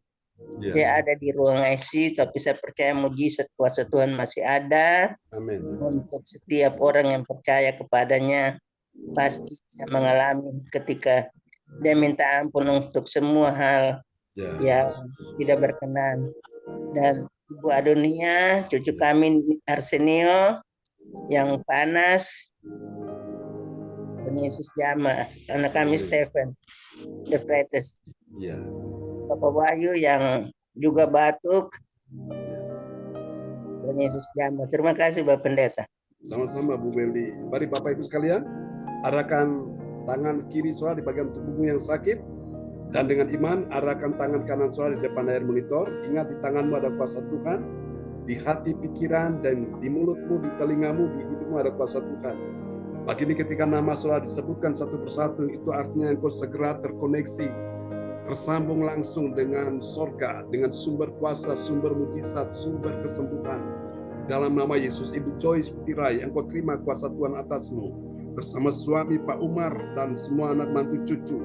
ya, dia ada di ruang ICU, tapi saya percaya mujizat kuasa Tuhan masih ada amin. untuk setiap orang yang percaya kepadanya, pasti mengalami ketika dia minta ampun untuk semua hal Ya, yang tidak berkenan. Dan Ibu Adonia, cucu kami Arsenio yang panas, Tuhan Yesus jamah. Anak kami Stephen, the greatest. ya, Bapak Wahyu yang juga batuk, Tuhan Yesus jamah. Terima kasih Bapak Pendeta. sama-sama Bu Weli. Mari Bapak Ibu sekalian, arahkan tangan kiri saudara di bagian tubuhmu yang sakit, dan dengan iman arahkan tangan kanan saudara di depan layar monitor. Ingat di tanganmu ada kuasa Tuhan, di hati, pikiran, dan di mulutmu, di telingamu, di hidupmu ada kuasa Tuhan. Pagi ini ketika nama saudara disebutkan satu persatu, itu artinya engkau segera terkoneksi, tersambung langsung dengan sorga, dengan sumber kuasa, sumber mujizat, sumber kesembuhan. Dalam nama Yesus, Ibu Joyce Putirai, engkau terima kuasa Tuhan atasmu, bersama suami Pak Umar dan semua anak mantu cucu.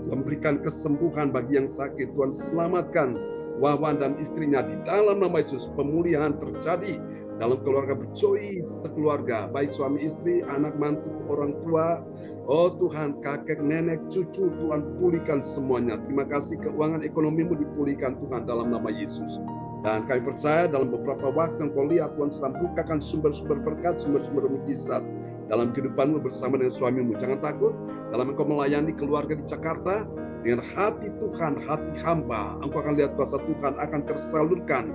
Tuhan berikan kesembuhan bagi yang sakit. Tuhan selamatkan Wawan dan istrinya di dalam nama Yesus. Pemulihan terjadi dalam keluarga Joyce sekeluarga, baik suami istri, anak mantu, orang tua. Oh Tuhan, kakek, nenek, cucu, Tuhan pulihkan semuanya. Terima kasih keuangan ekonomimu dipulihkan Tuhan dalam nama Yesus. Dan kami percaya dalam beberapa waktu engkau lihat Tuhan sedang bukakan sumber-sumber berkat, sumber-sumber mujizat dalam kehidupanmu bersama dengan suamimu. Jangan takut dalam engkau melayani keluarga di Jakarta dengan hati Tuhan, hati hamba. Engkau akan lihat kuasa Tuhan akan tersalurkan,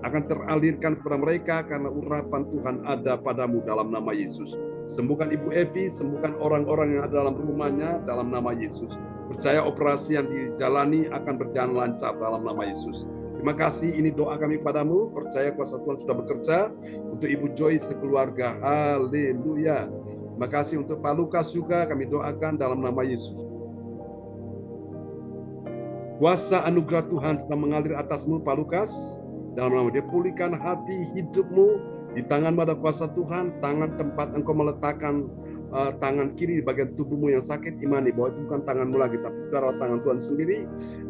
akan teralirkan kepada mereka karena urapan Tuhan ada padamu dalam nama Yesus. Sembuhkan Ibu Evi, sembuhkan orang-orang yang ada dalam rumahnya dalam nama Yesus. Percaya operasi yang dijalani akan berjalan lancar dalam nama Yesus. Terima kasih, ini doa kami padamu. Percaya kuasa Tuhan sudah bekerja untuk Ibu Joyce sekeluarga. Haleluya. Terima kasih untuk Pak Lukas juga kami doakan dalam nama Yesus. Kuasa anugerah Tuhan sedang mengalir atasmu Pak Lukas. Dalam nama Dia pulihkan hati hidupmu. Di tanganmu ada kuasa Tuhan. Tangan tempat engkau meletakkan tangan kiri di bagian tubuhmu yang sakit, imani bahwa itu bukan tanganmu lagi, tapi itu adalah tangan Tuhan sendiri.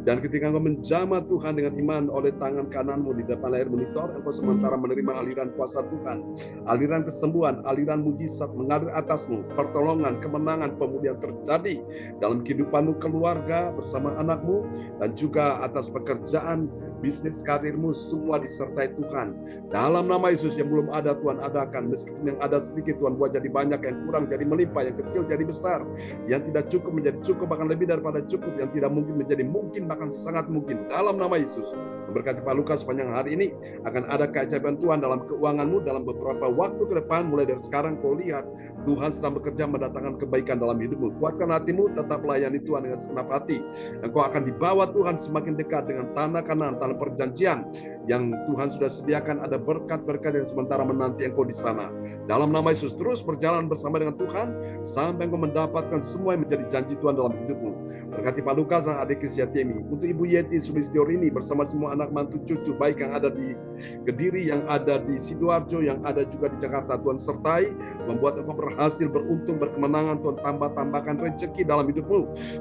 Dan ketika engkau menjamah Tuhan dengan iman oleh tangan kananmu di depan layar monitor, engkau sementara menerima aliran kuasa Tuhan, aliran kesembuhan, aliran mujizat mengalir atasmu, pertolongan, kemenangan, pemulihan terjadi dalam kehidupanmu, keluarga, bersama anakmu, dan juga atas pekerjaan, bisnis, karirmu, semua disertai Tuhan. Dalam nama Yesus, yang belum ada Tuhan adakan, meskipun yang ada sedikit Tuhan buat jadi banyak, yang kurang jadi melimpah, yang kecil jadi besar, yang tidak cukup menjadi cukup, bahkan lebih daripada cukup, yang tidak mungkin menjadi mungkin, bahkan sangat mungkin. Dalam nama Yesus, Memberkati Pak Lukas sepanjang hari ini, akan ada keajaiban Tuhan dalam keuanganmu dalam beberapa waktu ke depan. Mulai dari sekarang kau lihat Tuhan sedang bekerja mendatangkan kebaikan dalam hidupmu. Kuatkan hatimu, tetap layani Tuhan dengan segenap hati. Engkau akan dibawa Tuhan semakin dekat dengan tanah Kanaan, tanah perjanjian yang Tuhan sudah sediakan. Ada berkat-berkat yang sementara menanti engkau di sana. Dalam nama Yesus, terus berjalan bersama dengan Tuhan sampai engkau mendapatkan semua yang menjadi janji Tuhan dalam hidupmu. Berkati Pak Lukas dan adik Yatimi. Untuk Ibu Yeti Sulistiori bersama semua anak mantu cucu, baik yang ada di Kediri, yang ada di Sidoarjo, yang ada juga di Jakarta. Tuhan sertai, membuat engkau berhasil, beruntung, berkemenangan. Tuhan tambahkan rezeki dalam hidupmu.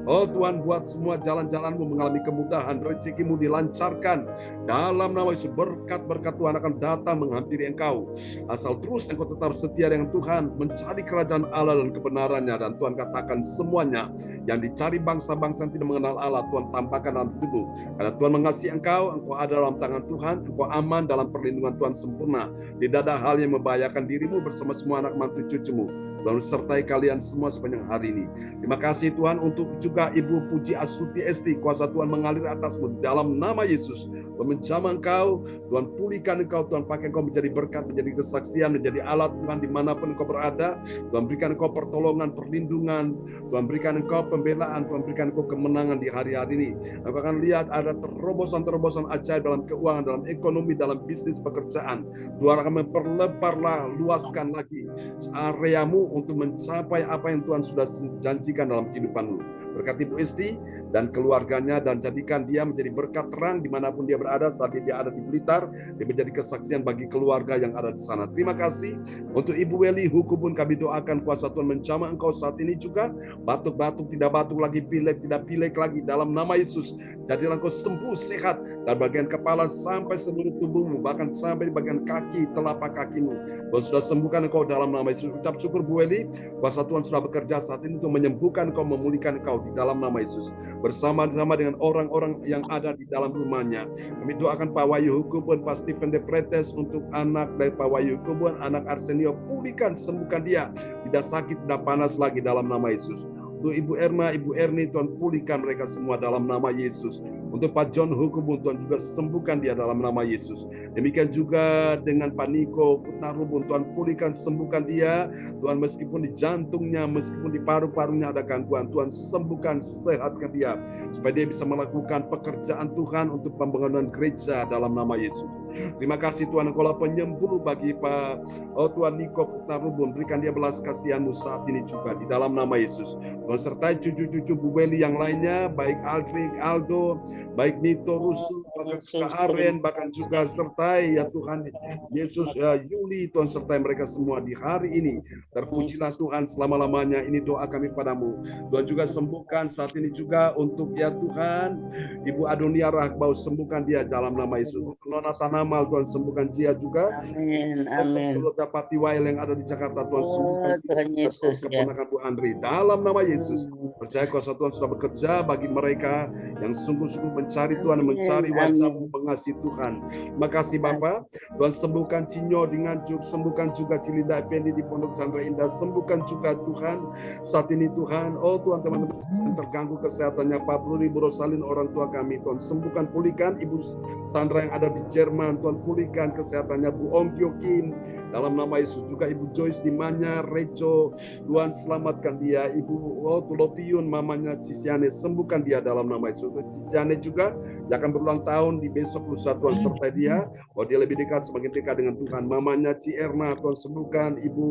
Oh Tuhan, buat semua jalan-jalanmu mengalami kemudahan, rezekimu dilancarkan. Dalam nama Yesus, berkat-berkat Tuhan akan datang menghampiri engkau. Asal terus engkau tetap setia dengan Tuhan, mencari kerajaan Allah dan kebenarannya. Dan Tuhan katakan semuanya yang dicari bangsa-bangsa yang tidak mengenal Allah, Tuhan tambahkan dalam hidupmu. Karena Tuhan mengasihi engkau ada dalam tangan Tuhan, engkau aman dalam perlindungan Tuhan sempurna. Tidak ada hal yang membahayakan dirimu bersama semua anak mantu cucumu. Tuhan sertai kalian semua sepanjang hari ini. Terima kasih Tuhan untuk juga Ibu Puji Astuti Esti, kuasa Tuhan mengalir atasmu di dalam nama Yesus. Tuhan menjamah engkau, Tuhan pulihkan engkau, Tuhan pakai engkau menjadi berkat, menjadi kesaksian, menjadi alat Tuhan dimanapun engkau berada. Tuhan berikan engkau pertolongan, perlindungan, Tuhan berikan engkau pembelaan, Tuhan berikan engkau kemenangan di hari-hari ini. Engkau akan lihat ada terobosan-terobosan ajaib dalam keuangan, dalam ekonomi, dalam bisnis pekerjaan. Tuhan akan memperlebarlah, luaskan lagi areamu untuk mencapai apa yang Tuhan sudah janjikan dalam kehidupanmu. Berkati Bu Esti dan keluarganya, dan jadikan dia menjadi berkat terang dimanapun dia berada. Saat dia ada di Blitar, dia menjadi kesaksian bagi keluarga yang ada di sana. Terima kasih untuk Ibu Weli Hukubun, kami doakan kuasa Tuhan menjamah engkau saat ini juga. Batuk-batuk tidak batuk lagi, pilek tidak pilek lagi dalam nama Yesus. Jadilah engkau sembuh, sehat dari bagian kepala sampai seluruh tubuhmu, bahkan sampai di bagian kaki, telapak kakimu. Tuhan sudah sembuhkan engkau dalam nama Yesus. Ucap syukur Bu Weli, kuasa Tuhan sudah bekerja saat ini untuk menyembuhkan engkau, memulihkan engkau di dalam nama Yesus. Bersama-sama dengan orang-orang yang ada di dalam rumahnya. Kami doakan Pak Wahyu Hukubun, Pak Stephen De Fretes, untuk anak dari Pak Wahyu Hukubun, anak Arsenio, pulihkan, sembuhkan dia. Tidak sakit, tidak panas lagi dalam nama Yesus. Untuk Ibu Erna, Ibu Erni, Tuhan pulihkan mereka semua dalam nama Yesus. Untuk Pak John Hukubun, Tuhan juga sembuhkan dia dalam nama Yesus. Demikian juga dengan Pak Niko Putnarubun, Tuhan pulihkan, sembuhkan dia. Tuhan, meskipun di jantungnya, meskipun di paru-parunya ada gangguan, Tuhan sembuhkan, sehatkan dia. Supaya dia bisa melakukan pekerjaan Tuhan untuk pembangunan gereja dalam nama Yesus. Terima kasih Tuhan, Engkaulah penyembuh bagi Pak Tuhan Niko Putnarubun. Berikan dia belas kasihan-Mu saat ini juga di dalam nama Yesus. Tuhan sertai cucu-cucu Bu Weli yang lainnya, baik Aldrik, Aldo, baik Nito, Rusu, Kak Aren, bahkan juga sertai ya Tuhan Yesus, Yuli, Tuhan sertai mereka semua di hari ini. Terpujilah Tuhan selama-lamanya. Ini doa kami padamu. Tuhan juga sembuhkan saat ini juga untuk ya Tuhan Ibu Adonia Rahbau, sembuhkan dia dalam nama Yesus. Nona Tanamal, Tuhan sembuhkan dia juga. Amin, amin. Untuk Pati Wail yang ada di Jakarta, Tuhan sembuhkan Tuhan Yesus, ya. keponakan Bu Andri dalam nama Yesus. Percaya kuasa Tuhan sudah bekerja bagi mereka yang sungguh-sungguh mencari Tuhan, mencari wajah-Mu, mengasihi Tuhan. Terima kasih Bapak. Tuhan sembuhkan Cinyo di Nganjuk, sembuhkan juga Cilinda Effendi di Pondok Chandra Indah, sembuhkan juga Tuhan saat ini Tuhan. Oh Tuhan, teman-teman yang terganggu kesehatannya, Pak Bruni, Ibu Rosalin, orang tua kami, Tuhan sembuhkan, pulihkan Ibu Sandra yang ada di Jerman, Tuhan pulihkan kesehatannya, Bu Ong Kyokin dalam nama Yesus. Juga Ibu Joyce di Manyar, Reco, Tuhan selamatkan dia. Ibu Tulopiun, mamanya Cisiane, sembuhkan dia dalam nama Yesus. Cisiane juga yang akan berulang tahun di besok lusa, Tuhan sertai dia, bahwa dia lebih dekat, semakin dekat dengan Tuhan. Mamanya Ci Erna, Tuhan sembuhkan. Ibu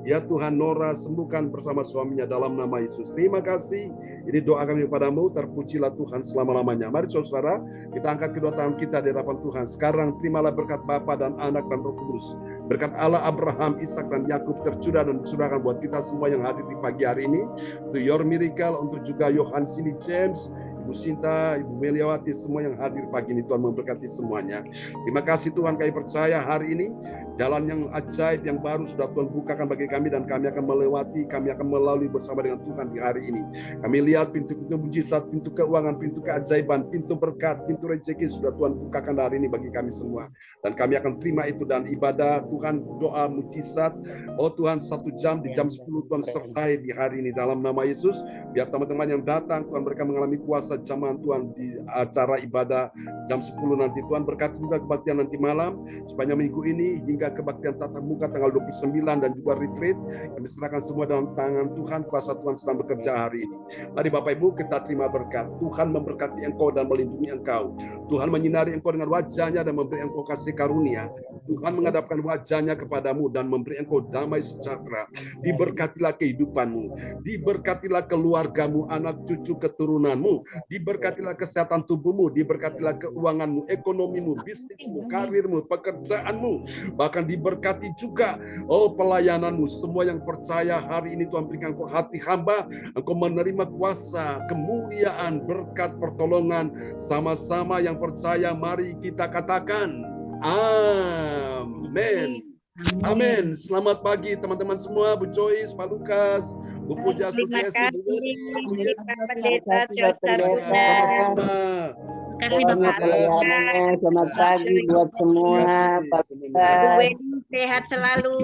ya Tuhan Nora, sembuhkan bersama suaminya dalam nama Yesus. Terima kasih. Ini doa kami padamu. Terpujilah Tuhan selama-lamanya. Mari saudara, kita angkat kedua tangan kita di hadapan Tuhan. Sekarang terimalah berkat Bapa dan Anak dan Roh Kudus. Berkat Allah Abraham, Ishak dan Yakub tercurah dan dicurahkan buat kita semua yang hadir di pagi hari ini. Untuk Your Miracle, untuk juga Yohan Sini James, Ibu Sinta, Ibu Meliawati, semua yang hadir pagi ini, Tuhan memberkati semuanya. Terima kasih Tuhan, kami percaya hari ini jalan yang ajaib, yang baru sudah Tuhan bukakan bagi kami, dan kami akan melewati, kami akan melalui bersama dengan Tuhan di hari ini. Kami lihat pintu-pintu mujizat, pintu keuangan, pintu keajaiban, pintu berkat, pintu rezeki sudah Tuhan bukakan hari ini bagi kami semua. Dan kami akan terima itu, dan ibadah Tuhan, doa mujizat, oh Tuhan 1 jam di jam 10 Tuhan sertai di hari ini dalam nama Yesus. Biar teman-teman yang datang Tuhan, mereka mengalami kuasa jamaah Tuhan di acara ibadah jam 10 nanti. Tuhan berkati juga kebaktian nanti malam, sepanjang minggu ini hingga kebaktian tatap muka tanggal 29 dan juga retreat. Kami serahkan semua dalam tangan Tuhan, kuasa Tuhan sedang bekerja hari ini. Mari Bapak Ibu kita terima berkat. Tuhan memberkati engkau dan melindungi engkau. Tuhan menyinari engkau dengan wajahnya dan memberi engkau kasih karunia. Tuhan menghadapkan wajahnya kepadamu dan memberi engkau damai sejahtera. Diberkatilah kehidupanmu, diberkatilah keluargamu, anak cucu keturunanmu, diberkatilah kesehatan tubuhmu, diberkatilah keuanganmu, ekonomimu, bisnismu, karirmu, pekerjaanmu, bahkan diberkati juga pelayananmu. Semua yang percaya hari ini Tuhan berikan engkau hati hamba, engkau menerima kuasa, kemuliaan, berkat, pertolongan. Sama-sama yang percaya, mari kita katakan amin. Amin. Selamat pagi teman-teman semua, Bu Joyce, Pak Lukas, Bu Puja, Terima Sugesti, Bu Weli, Bu kasih Yeti. Pak Pendeta Dr. Sama-sama. Kasih Selamat Bapak. ya. Selamat pagi buat semua. Pak Bu Semangat. Weni sehat selalu.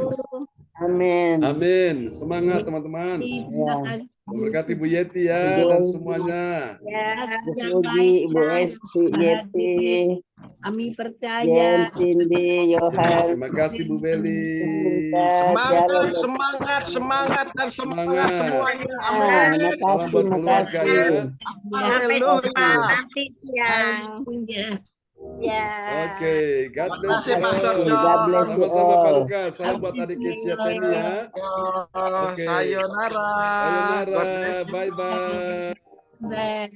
Amin. Amin. Semangat teman-teman. Memberkati Bu Yeti ya dan semuanya. Ya, Bu Puji, Ibu Esti, Yeti, Kami percaya. Jen, Cindy, Yohan. Terima kasih Bu Beli. Semangat, semangat, semangat, dan semangat Semangat. semuanya. Terima Salam kasih, buat keluarga ya. sampai jumpa Haleluya. nanti siang. Ya. Oke, God Terima bless kasih, you Pastor all. John. God bless you Sama-sama Pak all. Lukas. Salam buat adik Kesia Temi ya. Sayonara. Sayonara. God bless you. Bye-bye. Amen.